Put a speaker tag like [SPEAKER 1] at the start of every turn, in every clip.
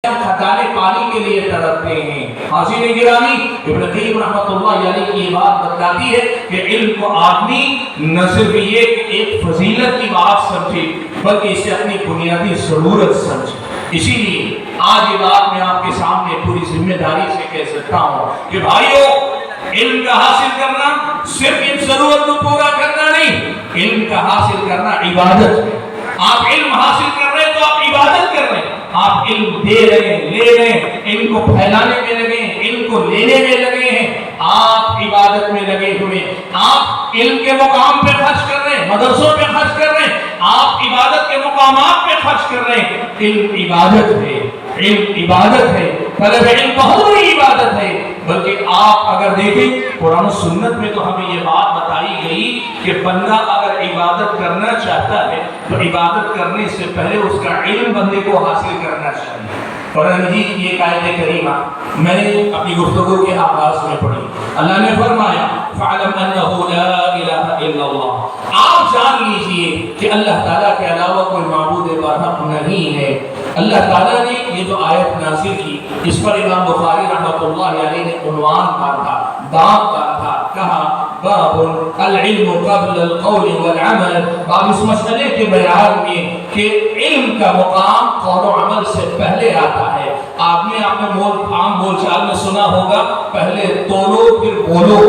[SPEAKER 1] खजाने पानी के लिए तड़पते हैं। हाज़िर गिरामी, इब्न क़य्यिम रहमतुल्लाह अलैहि की बात बताती है कि इल्म को आदमी न सिर्फ ये एक फजीलत की बात समझे बल्कि इसे अपनी बुनियादी ज़रूरत समझे। इसीलिए आज ये बात मैं आपके सामने पूरी जिम्मेदारी से कह सकता हूँ कि भाइयों, इल्म का हासिल करना सिर्फ इन जरूरत को पूरा करना नहीं, इल्म का हासिल करना इबादत है। आप इल्म हासिल कर रहे हैं तो आप इबादत कर रहे हैं। आप इल्म दे रहे हैं, ले रहे हैं, इनको फैलाने में लगे हैं, इनको लेने में लगे हैं, आप इबादत में लगे हुए। आप इल्म के मुकाम पे खर्च कर रहे हैं, मदरसों पे खर्च कर रहे हैं, आप इबादत के मुकामात पे खर्च कर रहे हैं। इल्म इबादत है, इल्म इबादत है, तलब इल्म बहुत बड़ी इबादत है। बल्कि आप अगर देखें कुरान और सुन्नत में तो हमें ये बात बताई गई कि बंदा अगर इबादत करना चाहता है तो इबादत करने से पहले उसका इल्म बंदे को हासिल करना चाहिए। कुरान मजीद की एक आयत करीमा मैंने अपनी गुफ्तगू के आगाज में पढ़ी। अल्लाह ने फरमाया फ़अलम अन्नहु ला इलाहा इल्लल्लाह, आप जान लीजिए कि अल्लाह ताला के अलावा कोई माबूद बहक नहीं है। अल्लाह ताला ने ये जो आयत नाज़िल की, इस पर इमाम बुखारी रहमतुल्लाह अलैहि ने उन्वान मारा, बाब मारा, कहा बाबुन अल इल्मु क़ब्ल अल क़ौल वल अमल। बाब इस मसले के बयान में कि इल्म का मुकाम कौल और अमल से पहले आता है। आपने आम बोलचाल में सुना होगा, पहले तोलो फिर बोलो,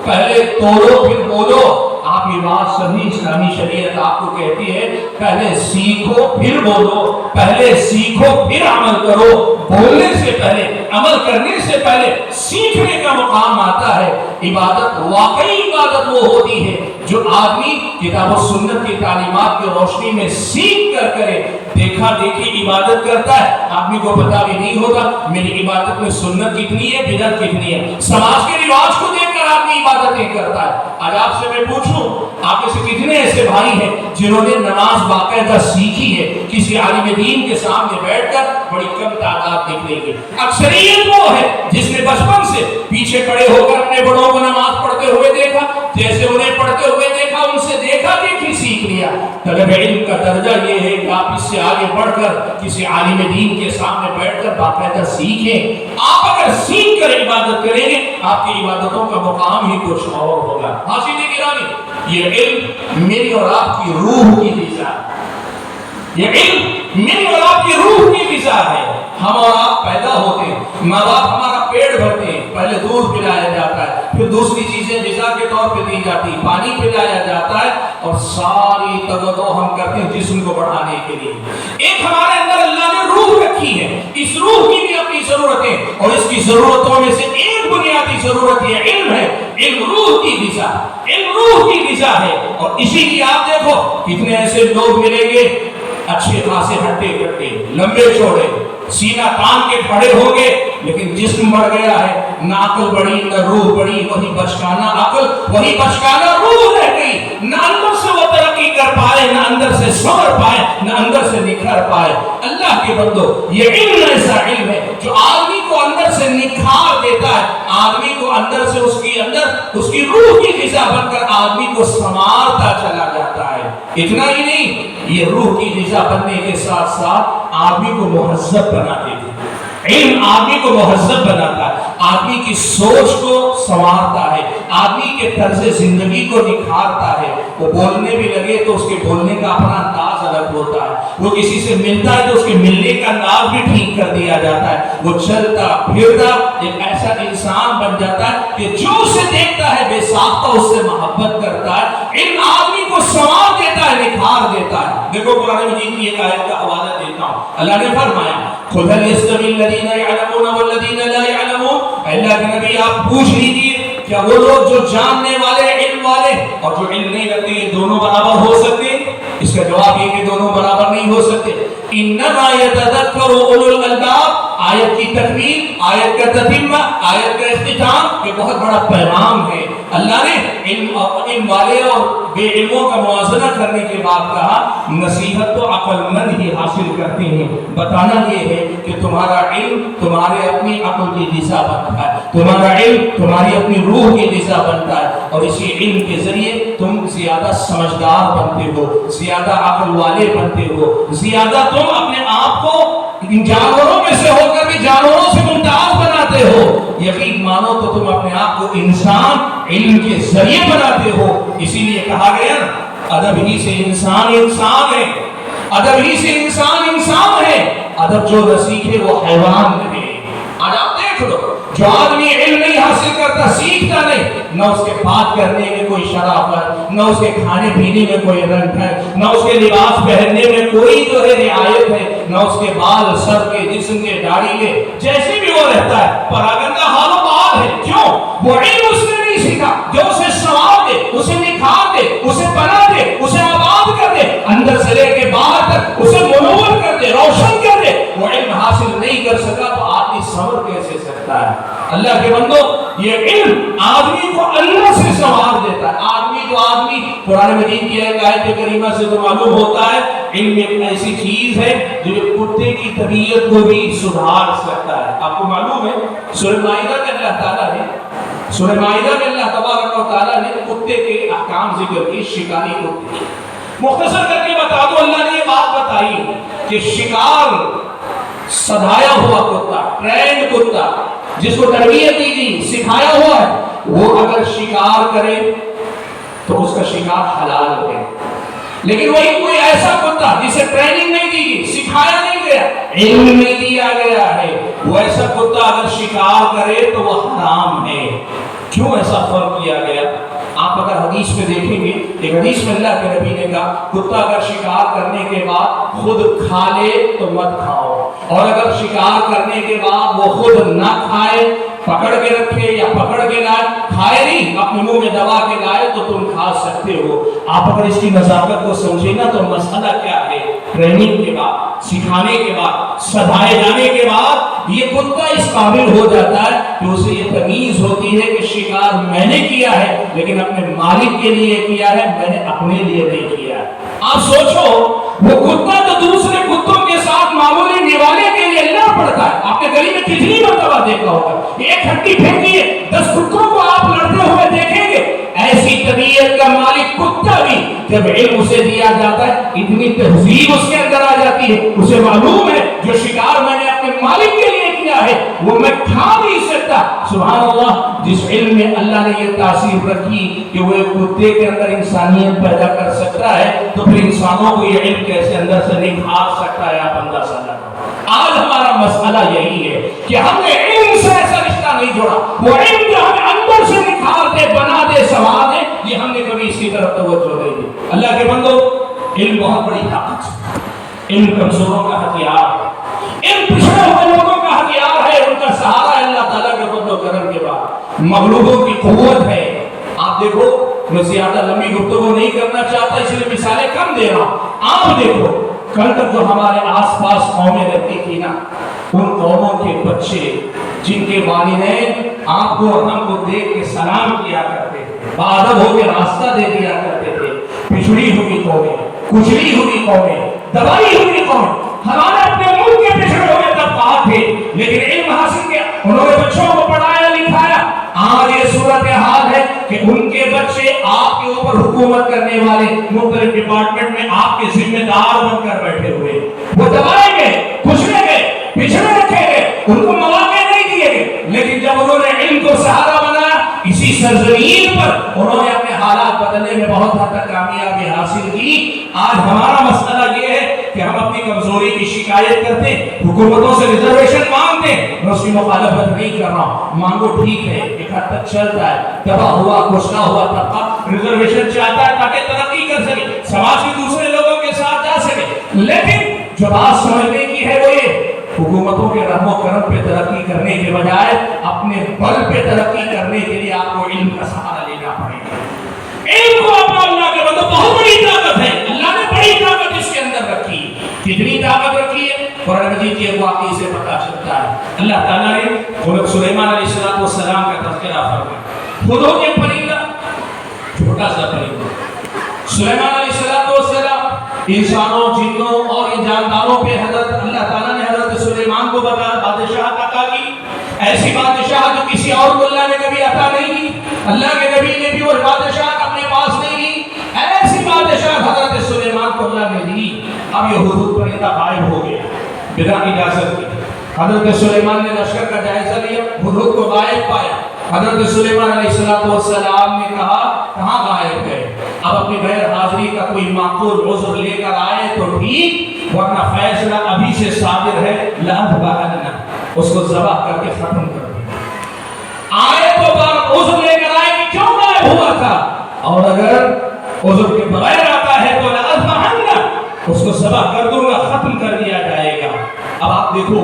[SPEAKER 1] पहले तोलो फिर बोलो। आप ये बात सभी इस्लामी शरीयत आपको कहती है पहले सीखो फिर बोलो, पहले सीखो फिर अमल करो। बोलने से पहले, अमल करने से पहले सीखने का मुकाम आता है। इबादत वाकई इबादत वो होती है जो आदमी किताब और सुन्नत की तालीमात की रोशनी में सीख कर करे। देखा देखी इबादत करता है, आदमी को पता भी नहीं होता मेरी इबादत में सुन्नत कितनी है, बिदअत कितनी है। समाज के रिवाज को देखकर आदमी इबादतें करता है। आज आपसे मैं पूछूं, आप में से कितने ऐसे भाई हैं जिन्होंने नमाज बाकायदा सीखी है? किसी आलिम दीन के सामने बैठकर बड़ी कम तादाद निकलेगी। अक्सरियत वो है जिसने बचपन से पीछे खड़े होकर अपने बड़ों को नमाज पढ़ते हुए देखा, जैसे उन्हें पढ़ते हुए देखा, उनसे देखा देखी सीख लिया। तलब इल्म का दर्जा ये है कि आप इससे आगे बढ़कर किसी आलिम दीन के सामने बैठकर बाकायदा सीखें। आप अगर सीख कर इबादत करेंगे, आपकी इबादतों का मुकाम ही कुछ और होगा। हासिल गिरामी, ये इल्म मेरी और आपकी रूह की ग़िज़ा है। ये इल्म मेरी और आपकी रूह की ग़िज़ा है। हम और आप पैदा होते हैं, माँ बाप हमारा पेट भरते हैं, पहले दूध पिलाया जाता है, फिर दूसरी चीजें ग़िज़ा के तौर पे दी जाती है, पानी पिलाया जाता है, और सारी तवज्जो हम करते हैं जिस्म को बढ़ाने के लिए। एक हमारे अंदर अल्लाह ने रूह रखी है, इस रूह की भी अपनी जरूरतें, और इसकी जरूरतों में से एक बुनियादी जरूरत ये इल्म है। इल्म रूह की ग़िज़ा, इल्म रूह की ग़िज़ा है। और इसी की आप देखो कितने ऐसे लोग मिलेंगे अच्छे खासे हट्टे कट्टे, लंबे चौड़े, सीना तान के खड़े होंगे, लेकिन जिस्म बढ़ गया है, ना अकल बढ़ी न रूह बढ़ी, वही बचकाना अकल, वही बचकाना रूह रह गई। न अंदर से वो तरक्की कर पाए, न अंदर से संवर पाए, न अंदर से निखर पाए। अल्लाह के बंदो, ये इल्म ऐसा इल्म है जो आदमी को अंदर से निखार देता है, आदमी को अंदर से उसकी रूह की ग़िज़ा बनकर आदमी को संवारता चला जाता है। इतना ही नहीं, ये रूह की ग़िज़ा बनने के साथ साथ आदमी को मुहज़्ज़ब बना देती है। इल्म आदमी को मुहज़्ज़ब बनाता है, आदमी की सोच को संवारता है, आदमी के तर्ज़ जिंदगी को निखारता है। वो बोलने भी लगे तो उसके बोलने का अपना अंदाज अलग होता है, वो किसी से मिलता है तो उसके मिलने का अंदाज भी ठीक कर दिया जाता है। वो चलता फिरता एक ऐसा इंसान बन जाता है कि जो उसे देखता है बेसाख्ता उससे मोहब्बत करता है। इल्म आदमी को संवार देता है, निखार देता है। देखो कुरान मजीद की एक आयत का हवाला देता हूँ। अल्लाह ने फरमाया खुद हल यस्तवील लज़ीना यअलमून वल्लज़ीना ला यअलमून। अल्लाह के नबी आप पूछ लीजिए क्या वो लोग जो जानने वाले, इल्म वाले, और जो इल्म नहीं रखते, ये दोनों बराबर हो सकते? इसका जवाब ये कि दोनों बराबर नहीं हो सकते। इन्नमा यतज़क्करु उलुल अलबाब। आयत की तकमील, आयत का ततीमा, आयत का इख्तिताम, ये बहुत बड़ा पैगाम है। अल्लाह ने इल्म वाले और बेइल्मों का मुआज़ना करने के बाद कहा नसीहत तो अक्लमंद ही हासिल करते हैं। बताना ये है कि तुम्हारा इल्म तुम्हारे अपनी अक्ल की ग़िज़ा बनता है, तुम्हारा इल्म तुम्हारी अपनी रूह की ग़िज़ा बनता है, और इसी इल्म के जरिए तुम ज्यादा समझदार बनते हो, ज्यादा अक्ल वाले बनते हो, ज्यादा तुम अपने आप को इन जानवरों में से होकर भी जानवरों से मुमताज बनाते हो, यकीन मानो तो तुम अपने आप को इंसान इल्म के जरिए बनाते हो। इसीलिए कहा गया अदब ही से इंसान इंसान है, अदब ही से इंसान इंसान है, अदब जो न सीखे वो हैवान रहे। आज आप देख लो, जो आदमी इल्म नहीं हासिल करता, सीखता नहीं, न उसके बात करने में कोई शराफत, न उसके खाने पीने में कोई रंग है, न उसके लिबास पहनने में कोई जो है रियायत है, न उसके बाल सर के जिस्म के दाढ़ी के जैसे भी वो रहता है, परागंदा हालो बाल है। क्यों? वो इल्म उसने नहीं सीखा जो उसे सवाब दे, उसे निखार दे, उसे बना दे, उसे आबाद कर दे, अंदर से लेके बाहर तक उसे मुनव्वर कर दे, रोशन कर दे। वो इल्म हासिल नहीं कर सका तो आदमी सब्र कैसे सकता है? अल्लाह के बंदो, ये इल्म आदमी को अल्लाह से सवार देता है। आदमी कुरान मजीद की एक आयत करीमा से तो मालूम होता है, इल्म एक ऐसी चीज है जो कुत्ते की तबीयत को भी सुधार सकता है। आपको मालूम है सूरह माइदा में अल्लाह ताला ने कुत्ते के अहकाम जिक्र किए, शिकारी कुत्ते। मुख्तसर करके बता दो, अल्लाह ने ये बात बताई कि शिकार सधाया हुआ कुत्ता, ट्रेंड कुत्ता, जिसको तरबियत दी गई, सिखाया हुआ है, वो अगर शिकार करे तो उसका शिकार हलाल है। लेकिन वही कोई ऐसा कुत्ता जिसे ट्रेनिंग नहीं दी गई, सिखाया नहीं गया, इल्म नहीं दिया गया है, वो ऐसा कुत्ता अगर शिकार करे तो वो हराम है। क्यों ऐसा फर्क किया गया? आप अगर हदीस में देखेंगे, एक हदीस में अल्लाह के नबी ने कहा, कुत्ता अगर शिकार करने के बाद खुद खा ले तो मत खाओ, और अगर शिकार करने के बाद वो खुद ना खाए, पकड़ के रखे या पकड़ के लाए, खाए नहीं, अपने मुंह में दबा के लाए तो तुम खा सकते हो। आप अगर इसकी नजाकत को समझे ना तो मसला क्या है, ट्रेनिंग के बाद, सिखाने के बाद, सधाए जाने के बाद ये कुत्ता इस काबिल हो जाता है कि उसे ये तमीज होती है कि शिकार मैंने किया है, लेकिन अपने मालिक के लिए किया है, मैंने अपने लिए नहीं किया। आप सोचो, वो कुत्ता तो दूसरे कुत्तों के साथ मामूली निवाले के लिए लड़ पड़ता है। आपने गली में कितनी मरतबा देखा होगा, एक हड्डी फेंकी है, 10 कुत्तों को आप लड़ते हुए देखेंगे। ऐसी तबीयत का मालिक कुत्ता भी जब इल्म उसे दिया जाता है, इतनी तहजीब उसके अंदर आ जाती है, उसे मालूम है जो शिकार मैंने अपने मालिक के लिए किया है वो मैं खा नहीं सकता। सुभान अल्लाह, जिस इल्म में अल्लाह ने ये तासीर रखी कि वो एक कुत्ते के अंदर इंसानियत पैदा कर सकता है, तो फिर इंसानों को ये इल्म कैसे अंदर से निखार सकता है, आप अंदाजा लगाओ। आज हमारा मसला यही है कि हमने इल्म से ऐसा रिश्ता नहीं जोड़ा, वो इल्म जो हमें अंदर से निखार दे, बना दे, सवार दे, ये हमने कभी इसकी तरफ तवज्जो नहीं दी। अल्लाह के बंदो, इल्म बहुत बड़ी ताकत है, इल्म कमजोरों का हथियार, इल्म पिछड़े हुए लोगों का हथियार है, उनका सहारा है अल्लाह ताला के फज़्ल व करम के बाद। मगलूबों की कुव्वत है। आप देखो, मैं ज्यादा लंबी गुफ्तगू नहीं करना चाहता, इसलिए मिसालें कम दे रहा हूं। आप देखो, कल तक जो हमारे आसपास कौमें रहती थी ना, उन कौमों के बच्चे जिनके वालिदैन आपको और हमको देख के सलाम किया करते थे, बादब होकर रास्ता दे दिया करते थे, पिछड़ी हुई कौमें, कुचली हुई कौमें, दबाई हुई कौमें, हमारे अपने मुल्क के पिछड़े हुए तबकात थे, लेकिन इल्म हासिल किया, उन्होंने बच्चों को पढ़ाया लिखाया। आज ये सूरत हाल है कि उनके बच्चे आपके ऊपर हुकूमत करने वाले मुख्तलिफ डिपार्टमेंट में आपके जिम्मेदार बनकर बैठे हुए, वो दबाए गए, कुचले गए, पिछड़े रखे गए, उनको मौके नहीं दिए गए। लेकिन जब उन्होंने इल्म को सहारा बनाया, इसी सरजमीन पर उन्होंने अपने हालात बदलने में बहुत हद तक कामयाबी हासिल की। आज हमारा मसला ये है कि हम अपनी कमजोरी की शिकायत करते, हुकूमतों से रिजर्वेशन मांगते, मैं उसकी मुखालफत नहीं कर रहा हूँ, मांगो ठीक है, एक हद तक चलता है, दबा हुआ कुचला हुआ तबका रिजर्वेशन चाहता है ताकि तरक्की कर सके, समाज के दूसरे लोगों के साथ जा सके। लेकिन जो बात समझने की है वो ये, हुकूमतों के रहमो करम पे तरक्की करने के बजाय अपने बल पे तरक्की करने के लिए आपको इल्म का सहारा लेना पड़ेगा। इल्म को अपना, अल्लाह के बंदो, बहुत बड़ी ताकत है, अल्लाह ने बड़ी ताकत इसके अंदर रखी। कितनी ताकत रखी है, कुरान मजीद के वाक़े से पता चलता है। अल्लाह ताला ने सुलेमान अलैहिस्सलाम का तज़किरा फरमाया। खुदों के परिंदा, छोटा सा परिंदा, सुलेमान अलैहिस्सलाम इंसानों, जिन्नों और इन जानदारों पे हजरत अल्लाह ताला ने हजरत सुलेमान को बताया बादशाह अता की, ऐसी बादशाह जो किसी और को अल्लाह ने कभी अता नहीं की, अल्लाह के नबी ने भी वो बादशाह अपने पास नहीं ली, ऐसी बादशाह हजरत सुलेमान को अल्लाह ने दी। अब ये हुदूद परिंदा गायब हो गया, बिना इजाजत के। हजरत सुलेमान ने लश्कर का जायजा लिया, हुदहुद को गायब पाया। हजरत सुलेमान अलैहिस्सलाम ने कहा कहाँ गायब है? अब अपनी गैर हाजिरी का कोई माकूल उज़्र लेकर आए तो ठीक, वरना फैसला अभी से सादिर है, लअज़बहन्ना, उसको ज़बह करके खत्म कर दो। आए तो उज़्र लेकर आए कि क्यों गायब हुआ था, और अगर उज़्र के बगैर आता है तो लअज़बहन्ना, उसको ज़बह कर दूंगा, खत्म कर दिया जाएगा। अब आप देखो,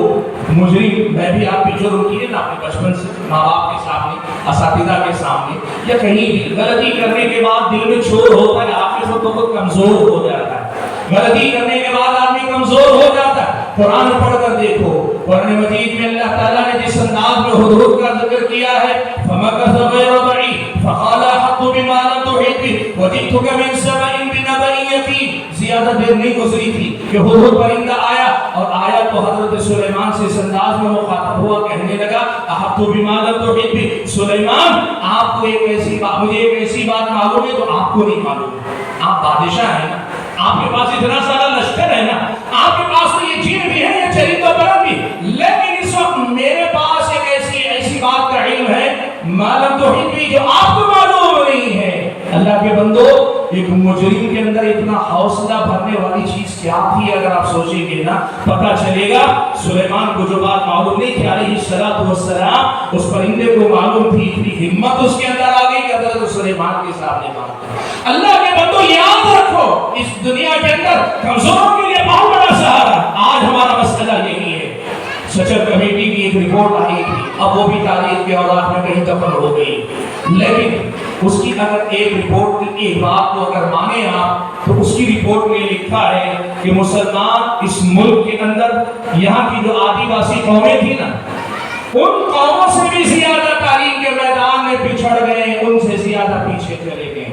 [SPEAKER 1] मुजरिम, मैं भी आप भी जुर्म किए ना अपने बचपन से, माँ बाप के सामने, असातिज़ा के सामने, या कहीं भी गलती करने के बाद दिल में शोर होता है, आप में तो बहुत कमजोर हो जाता है। गलती करने के बाद आदमी कमजोर हो जाता है। कुरान पढ़कर देखो, कुरान मजीद में अल्लाह ताला ने जिस अंदाज में हुदहुद का जिक्र किया है, फमकस गैर बई फक़ाल अहत्तु बिमा लम तुहित बिही वजि'तुका मिन सबइन बिनबइन यकीन, ज्यादा देर नहीं गुजरी थी कि हुदहुद परिंदा आया, और आया तो हजरत सुलेमान से इस अंदाज में मुखातब हुआ, कहने लगा अहत्तु बिमा लम तुहित बिही, सुलेमान आपको एक ऐसी बात, मुझे एक ऐसी बात मालूम है तो आपको नहीं मालूम। आप बादशाह हैं ना, आपके पास इतना सारा लश्कर है ना, आपके पास तो ये चीज भी है, ये चरित्र बरन भी, लेकिन इस वक्त मेरे पास एक ऐसी बात का इल्म है, मालूम तो भी जो आपको मालूम नहीं है। अल्लाह के बंदो, एक मुजरिम के अंदर इतना हौसला भरने वाली चीज क्या थी, अगर आप सोचेंगे ना, पता चलेगा सुलेमान को जो बात मालूम नहीं थी अलैहिस्सलातु वस्सलाम, उस परिंदे को मालूम थी। इतनी हिम्मत उसके अंदर आ गई कि हजरत सुलेमान के सामने मार। अल्लाह के बंदो, याद रखो, इस दुनिया के अंदर कमजोरों के लिए बहुत बड़ा सहारा। आज हमारा मसला यही है। सचर कमेटी की एक रिपोर्ट आई थी, अब वो भी तारीख के औलाद में कहीं दफन हो गई, लेकिन उसकी अगर एक रिपोर्ट की एक बात को अगर माने आप, तो उसकी रिपोर्ट में लिखा है कि मुसलमान इस मुल्क के अंदर यहाँ की जो आदिवासी कौमें थी ना, उन कौमों से भी ज्यादा तालीम के मैदान में पिछड़ गए, उनसे ज्यादा पीछे चले गए।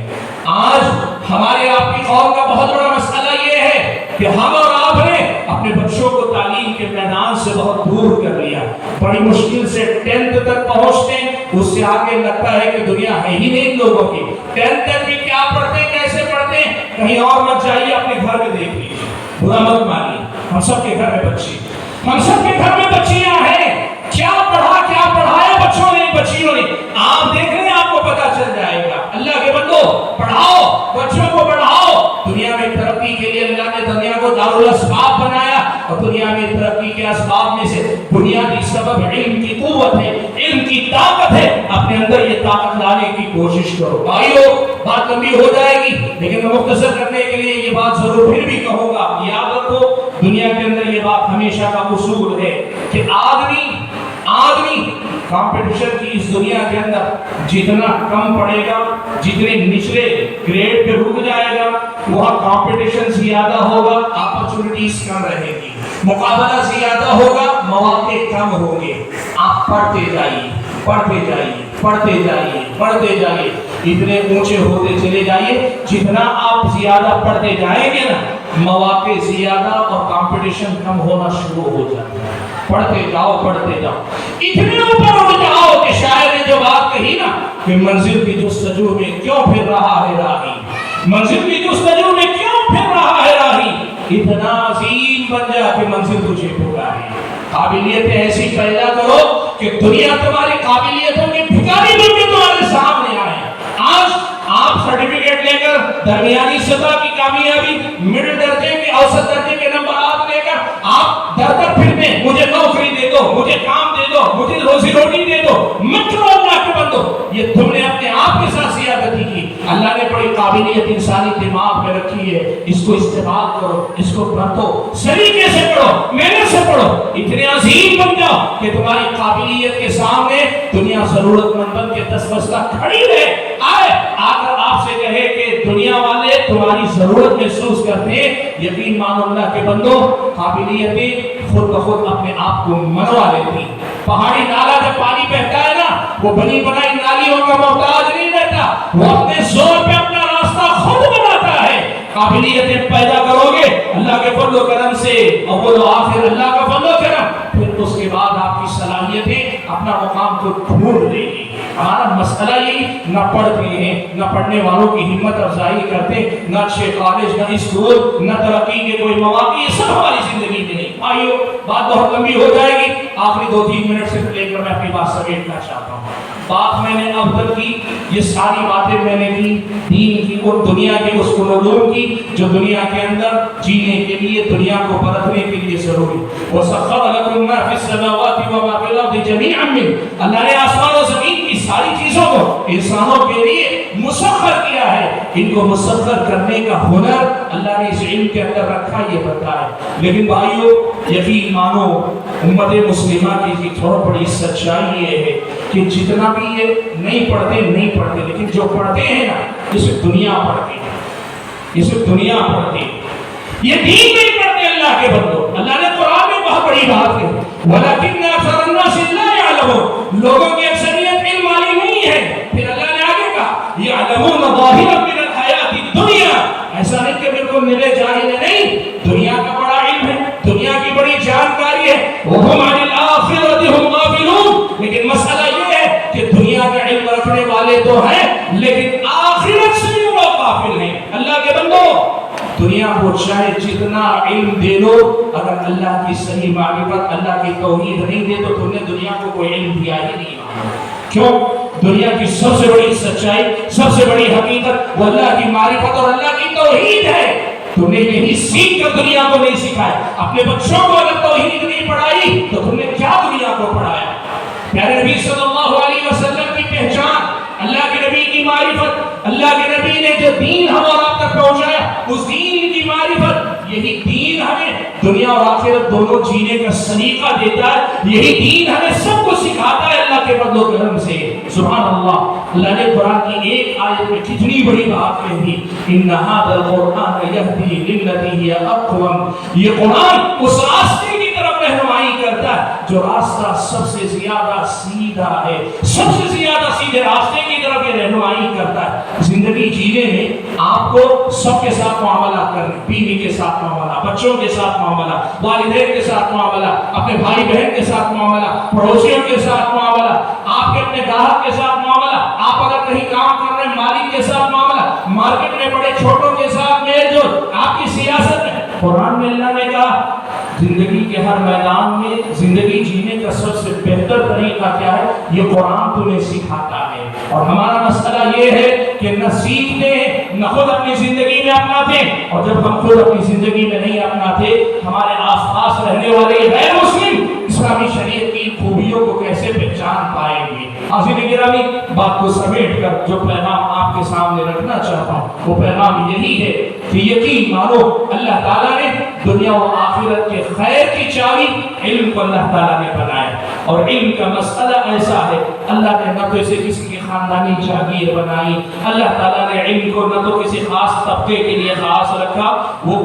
[SPEAKER 1] आज हमारे आपकी कौम का बहुत बड़ा मसला ये है कि हम और आपने अपने बच्चों को तालीम के मैदान से बहुत दूर कर लिया। बड़ी मुश्किल से 10th तक पहुंचते, उससे आगे लगता है कि दुनिया है ही नहीं लोगों की। 10th तक भी क्या पढ़ते, कैसे पढ़ते, कहीं और मत जाइए, अपने घर में देख लीजिए, बुरा मत मानिए, हम सबके घर में बच्चे, हम सबके घर में बच्चियां हैं। क्या पढ़ाया बच्चों ने, बच्चियों ने, आप देख रहे हैं, आपको पता चल जाएगा। अल्लाह के बंदो, पढ़ाओ, बच्चों को पढ़ाओ। दुनिया में तरक्की के लिए अल्लाह ने दुनिया को दारुल अस्बाब बनाया, और दुनिया में तरक्की के असबाब में से बुनियादी सबब इल्म की कुव्वत है, इल्म की ताकत है। अपने अंदर ये ताकत लाने की कोशिश करो। भाइयों, बात लंबी हो जाएगी, लेकिन मैं मुख्तसर करने के लिए ये बात जरूर फिर भी कहूंगा। याद रखो, दुनिया के अंदर ये बात हमेशा का उसूल है कि आदमी कंपटीशन की इस दुनिया के अंदर जितना कम पड़ेगा, जितने निचले ग्रेड पे रुक जाएगा, वहाँ कंपटीशन ज्यादा होगा, अपॉर्चुनिटीज कम रहेगी, मुकाबला ज्यादा होगा, मौके कम होंगे। आप पढ़ते जाइए, पढ़ते जाइए, पढ़ते जाइए, पढ़ते जाइए, इतने ऊंचे होते चले जाइए। जितना आप ज्यादा पढ़ते जाएंगे ना, मौके ज्यादा और कंपटीशन कम होना शुरू हो जाता है। पढ़ते जाओ, पढ़ते जाओ, इतने ऊपर उठ जाओ कि शायर ने जो बात कही ना कि मंजिल की जुस्तजू में क्यों फिर रहा है राही, मंजिल की जुस्तजू में क्यों फिर रहा है राही, इतना अजीम बन जा कि मंजिल तुझे पुकारे। काबिलियतें ऐसी पैदा करो कि दुनिया तुम्हारी काबिलियतों के भिखारी बनके तुम्हारे सामने आए। आज आप सर्टिफिकेट लेकर दरमियानी सतह की कामयाबी, मिडिल दर्जे के, औसत दर्जे के नंबर आप लेकर आप दर फिरते, मुझे नौकरी दे दो, मुझे काम दे दो, मुझे रोजी रोटी दे दो, मत करो अल्लाह के बंदो, ये तुमने अपने आप के साथ सियादती की। अल्लाह ने बड़ी काबिलियत इंसानी दिमाग में रखी है, इसको इस्तेमाल करो, इसको पढ़ो, सलीके से पढ़ो, मेहनत से पढ़ो, इतने अजीम बन जाओ कि तुम्हारी काबिलियत के सामने दुनिया जरूरतमंद बन के 10 बस्ता खड़ी रहे। आकर आपसे कहे कि दुनिया वाले तुम्हारी जरूरत महसूस करते हैं, यकीन मानो अल्लाह के बंदो, काबिलियतें खुद ब खुद अपने आप को मनवा लेती। पहाड़ी नाला जब पानी बहता है ना, वो बनी बनाई नालियों का मोहताज नहीं रहता, वो अपने जोर पे अपना रास्ता खुद बनाता है। काबिलियतें पैदा करोगे अल्लाह के फजल करम से, अव्वल आखिर अल्लाह का फजल करम, फिर उसके बाद आपकी सलाहियतें अपना मुकाम को ढूंढ लेगी। हमारा मसला यही, न पढ़ते हैं, न पढ़ने वालों की हिम्मत अफजाई करते, न अच्छे कॉलेज, न स्कूल, न तरक्की के कोई मौके, ये सब हमारी जिंदगी में नहीं। آئیو بات بہت لمبی ہو جائے گی، آخری 2-3 منٹ سے لے کر میں اپنی بات سمیٹنا چاہتا ہوں۔ بات میں نے اب تک کی، یہ ساری باتیں میں نے کی دین کی اور دنیا کے اس علوم کی جو دنیا کے اندر جینے کے لیے، دنیا کو پرکھنے کے لیے ضروری۔ وَسَخَّرَ لَكُم مَّا فِي السَّمَاوَاتِ وَمَا فِي الْأَرْضِ جَمِيعًا مِّنْهُ، اللہ نے آسمان و زمین کی ساری چیزوں کو انسانوں کے لیے مسخر کیا ہے۔ ان کو مسخر کرنے کا ہنر اللہ نے اس علم کے اندر رکھا، یہ بتایا۔ لیکن بھائیو یقین مانو، امت مسلمہ کی بہت بڑی سچائی یہ ہے کہ جتنا بھی یہ نہیں پڑھتے لیکن جو پڑھتے ہیں نا، اسے دنیا پڑھتے ہیں، اسے دنیا پڑھتے ہیں، یہ دین نہیں پڑھتے اللہ کے بندوں۔ اللہ نے قرآن میں بہت بڑی بات کہی، وَلَكِنَّ أَكْثَرَ النَّاسِ لَا يَعْلَمُونَ، لوگوں کی اکثریت علم والی نہیں ہے۔ پھر اللہ نے آگے کہا يَعْلَمُونَ ظَاهِرًا مِنَ الْحَيَاةِ الدُّنْيَا، ایسا نہیں کہ بالکل نرے جاہل نہیں، دنیا کا بڑا علم ہے، دنیا کی بڑی جانکاری ہے۔ وَهُمْ عَنِ الْآخِرَةِ هُمْ غَافِلُونَ، لیکن مسئلہ یہ ہے کہ دنیا کا علم رکھنے والے تو ہیں لیکن آخرت سے بھی وہ غافل ہیں۔ اللہ کے بندو، دنیا کو چاہے جتنا علم دے دو، اگر اللہ کی صحیح معرفت، اللہ کی توحید نہیں دے تو تم نے دنیا کو کوئی علم دیا ہی نہیں۔ کیوں؟ دنیا کی سب سے بڑی سچائی، سب سے بڑی حقیقت وہ اللہ کی معرفت اور اللہ کی توحید ہے۔ تم نے یہی سیکھ کر دنیا کو نہیں سکھایا۔ اپنے بچوں کو اگر توحید نہیں پڑھائی تو تم نے کیا دنیا کو پڑھایا؟ پیارے نبی صلی اللہ علیہ وسلم کی پہچان، اللہ کے نبی کی معرفت، اللہ کے نبی نے جو دین ہم اور آپ تک پہنچایا، اس دین کی معرفت، یہی دین ہمیں دنیا اور آخرت دونوں جینے کا سلیقہ دیتا ہے، یہی دین ہمیں سب کو سکھاتا ہے اللہ کے فضل و کرم سے۔ سبحان اللہ، اللہ نے قرآن کی ایک آیت میں کتنی بڑی بات کہی، ان ھذا القرآن یہدی للتی ہی اقوم، یہ قرآن اس راستے کی طرف رہنمائی کرتا ہے جو راستہ سب سے زیادہ سیدھا ہے، سب سے زیادہ سیدھے راستے کی طرف یہ رہنمائی کرتا ہے۔ زندگی جینے میں آپ کو سب کے ساتھ معاملہ کرنا، بیوی کے ساتھ معاملہ، بچوں کے ساتھ معاملہ، والدین کے ساتھ معاملہ، اپنے بھائی بہن کے ساتھ معاملہ، پڑوسیوں کے ساتھ معاملہ، آپ کے اپنے گاہک کے ساتھ معاملہ، آپ اگر کہیں کام کر رہے ہیں مالک کے ساتھ معاملہ، مارکیٹ میں بڑے چھوٹوں کے ساتھ میل جول، آپ کی سیاست میں۔ قرآن میں اللہ نے کہا زندگی کے ہر میدان میں زندگی جینے کا سب سے بہتر طریقہ کیا ہے، یہ قرآن تمہیں سکھاتا ہے۔ اور ہمارا مسئلہ یہ ہے کہ نہ سیکھتے ہیں، نہ خود اپنی زندگی میں اپناتے ہیں، اور جب ہم خود اپنی زندگی میں نہیں اپناتے، ہمارے آس پاس رہنے والے غیر مسلم اسلامی شریعت کی خوبیوں کو کیسے پہچان پائیں گے؟ حاضرین گرامی، بات کو سمیٹ کر جو پیغام آپ کے سامنے رکھنا چاہتا ہوں وہ پیغام یہی ہے کہ یقین مانو اللہ تعالیٰ نے دنیا و آخرت کے خیر کی چابی علم کو اللہ تعالیٰ نے بنایا، اور علم کا مسئلہ ایسا ہے، اللہ نے نہ تو اسے کسی کی خاندانی جاگیر بنائی، اللہ تعالیٰ نے علم کو نہ تو کسی خاص طبقے کے لیے خاص رکھا۔ وہ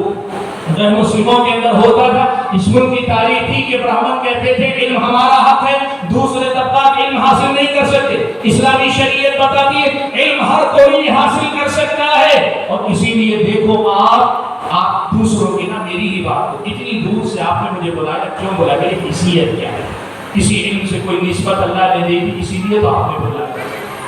[SPEAKER 1] غیر مسلموں کے اندر ہوتا تھا، اس ملک کی تاریخ تھی کہ برہمن کہتے تھے علم ہمارا حق ہے، دوسرے طبقات علم حاصل نہیں کر سکتے۔ اسلامی شریعت بتاتی ہے علم ہر کوئی حاصل کر سکتا ہے، اور اسی لیے دیکھو آپ دوسروں کی، نہ میری ہی بات ہو، اتنی دور سے آپ نے مجھے بلایا، کیوں بلایا؟ میری حیثیت کیا ہے؟ کسی علم سے کوئی نسبت اللہ نے دے دی، اسی لیے تو آپ نے بلایا۔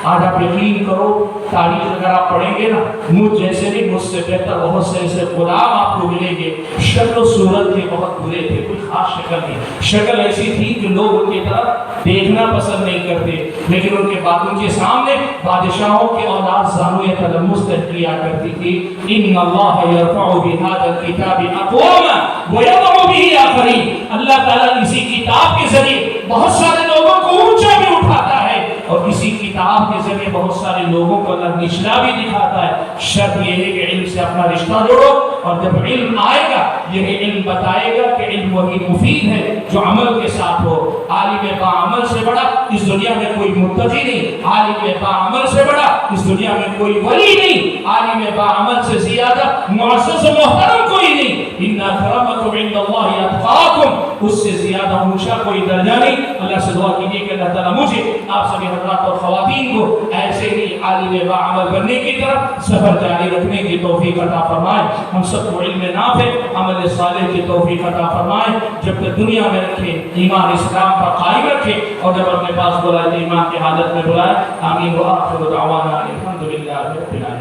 [SPEAKER 1] آج آپ یقین کرو، تاریخ اگر آپ پڑھیں گے نا، مجھ جیسے نہیں، مجھ سے بہتر بہت سے ایسے غلام آپ کو ملیں گے، شکل و صورت کے بہت برے تھے، کوئی خاص شکل نہیں، شکل ایسی تھی کہ لوگ ان کی طرف دیکھنا پسند نہیں کرتے، لیکن ان کے بعد ان کے سامنے بادشاہوں کے اولاد زانوئے تلمس کیا کرتی تھی۔ ان اللہ یرفع بہذا الکتاب اقواما ویضع به آخرین، اللہ تعالیٰ اسی کتاب کے ذریعے بہت سارے لوگوں کو اونچا بھی اٹھاتا ہے، اور اسی کتاب کے ذریعے بہت سارے لوگوں کو اللہ نچلا بھی دکھاتا ہے۔ شرط یہ ہے کہ علم سے اپنا رشتہ جوڑو، اور جب علم آئے گا یہ علم بتائے گا کہ علم وہی مفید ہے جو عمل کے ساتھ ہو۔ عالم با عمل سے بڑا اس دنیا میں کوئی متقی نہیں، عالم با عمل سے بڑا اس دنیا میں کوئی ولی نہیں، عالم با عمل سے زیادہ معزز و محترم کوئی نہیں۔ ان اکرمکم عند اللہ اتقاکم، اس سے زیادہ اونچا کوئی درجہ نہیں۔ اللہ سے دعا کیجیے کہ اللہ تعالیٰ مجھے، آپ سبھی حضرات اور خواتین کو ایسے ہی عالم با عمل بننے کی طرف سفر جاری رکھنے کی توفیق عطا فرمائے، ہم سب کو علم نافع عمل صالح کی توفیق عطا فرمائے، جب تک دنیا میں رکھے ایمان اسلام پر قائم رکھے، اور جب اپنے پاس بلائے ایمان کی حالت میں بلائے۔ آمین و آخر دعوانا الحمدللہ رب العالمین۔